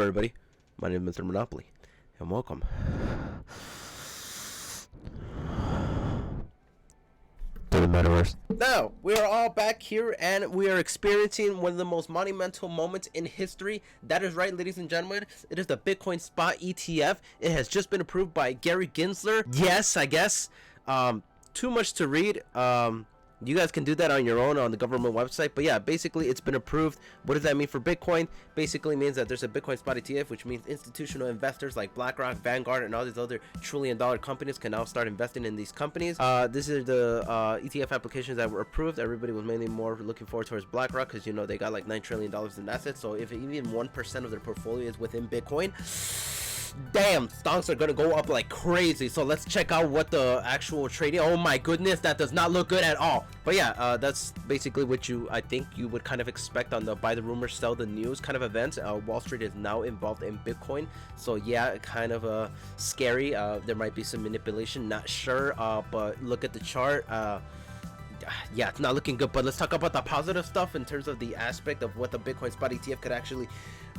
Hello everybody, my name is Mr. Monopoly, and welcome to the Metaverse. Now, we are all back here, and we are experiencing one of the most monumental moments in history. That is right, ladies and gentlemen, it is the Bitcoin Spot ETF. It has just been approved by Gary Gensler. Yes, I guess, too much to read. You guys can do that on your own on the government website, but yeah, basically it's been approved. What does that mean for Bitcoin? Basically means that there's a Bitcoin Spot ETF, which means institutional investors like BlackRock, Vanguard, and all these other trillion-dollar companies can now start investing in these companies. This is the ETF applications that were approved. Everybody was mainly more looking forward towards BlackRock because, you know, they got like $9 trillion in assets. So if even 1% of their portfolio is within Bitcoin, damn, stocks are gonna go up like crazy. So let's check out what the actual trading. Oh my goodness, that does not look good at all. But yeah, that's basically what I think you would kind of expect on the buy the rumor, sell the news kind of events. Wall Street is now involved in Bitcoin, so yeah, kind of scary. There might be some manipulation, not sure, but look at the chart. Yeah, it's not looking good. But let's talk about the positive stuff in terms of the aspect of what the Bitcoin Spot ETF could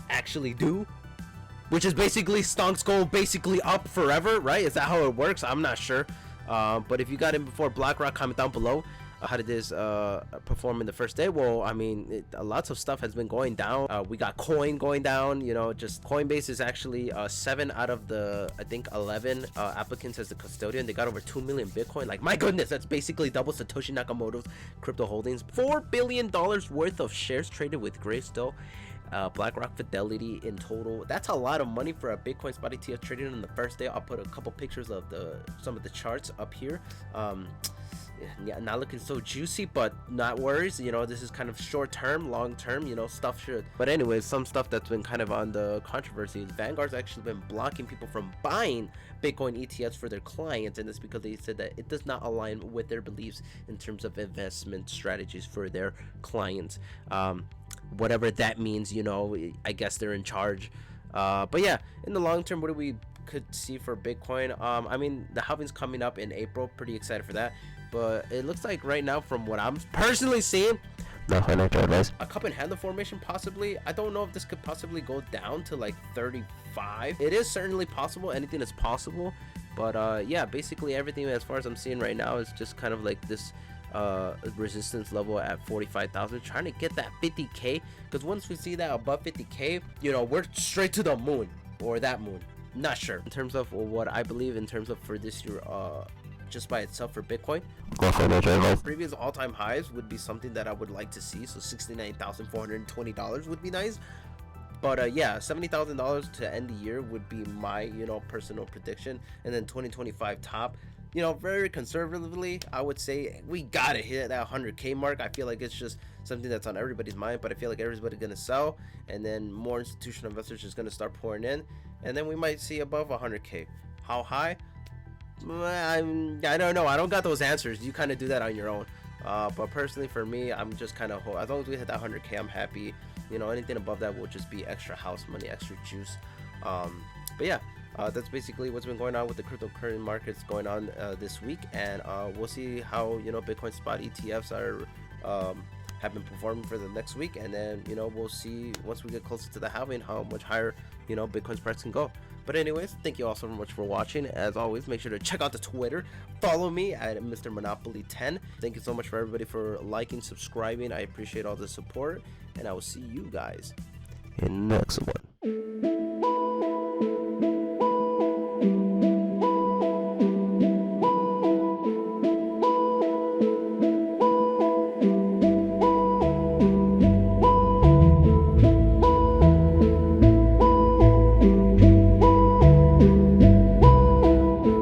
actually do, which is basically stocks go basically up forever, right? Is that how it works? I'm not sure. But if you got in before BlackRock, comment down below. How did this perform in the first day? Well, I mean, lots of stuff has been going down. We got coin going down, you know, just Coinbase is actually 7 out of the, I think, 11 applicants as the custodian. They got over 2 million Bitcoin. Like, my goodness, that's basically double Satoshi Nakamoto's crypto holdings. $4 billion worth of shares traded with Grayscale. BlackRock, Fidelity in total. That's a lot of money for a Bitcoin Spot ETF trading on the first day. I'll put a couple pictures of some of the charts up here. Yeah, not looking so juicy, but not worries. You know, this is kind of short term, long term, you know, stuff should. But anyways, some stuff that's been kind of on the controversy is Vanguard's actually been blocking people from buying Bitcoin ETFs for their clients, and it's because they said that it does not align with their beliefs in terms of investment strategies for their clients. Whatever that means, you know, I guess they're in charge. But yeah, in the long term, what do we could see for Bitcoin? I mean, the halving's coming up in April. Pretty excited for that. But it looks like right now, from what I'm personally seeing, no financial advice, a cup and handle formation possibly. I don't know if this could possibly go down to like 35. It is certainly possible. Anything is possible. But yeah, basically everything as far as I'm seeing right now is just kind of like this resistance level at 45,000, trying to get that 50k, because once we see that above 50k, you know, we're straight to the moon, or that moon, not sure. In terms of what I believe in terms of for this year, just by itself for Bitcoin, previous all-time highs would be something that I would like to see. So $69,420 would be nice. But yeah, $70,000 to end the year would be my, you know, personal prediction. And then 2025 top, you know, very conservatively, I would say we gotta hit that 100k mark. I feel like it's just something that's on everybody's mind, but I feel like everybody's gonna sell, and then more institutional investors just gonna start pouring in, and then we might see above 100k. How high? I don't know. I don't got those answers. You kind of do that on your own. But personally, for me, I'm just kind of, as long as we hit that 100k, I'm happy. You know, anything above that will just be extra house money, extra juice. But yeah, that's basically what's been going on with the cryptocurrency markets going on this week, and we'll see how, you know, Bitcoin Spot ETFs are have been performing for the next week, and then, you know, we'll see once we get closer to the halving how much higher, you know, Bitcoin's price can go. But anyways, thank you all so much for watching. As always, make sure to check out the Twitter. Follow me at Mr. Monopoly 10. Thank you so much for everybody for liking, subscribing. I appreciate all the support, and I will see you guys in the next one.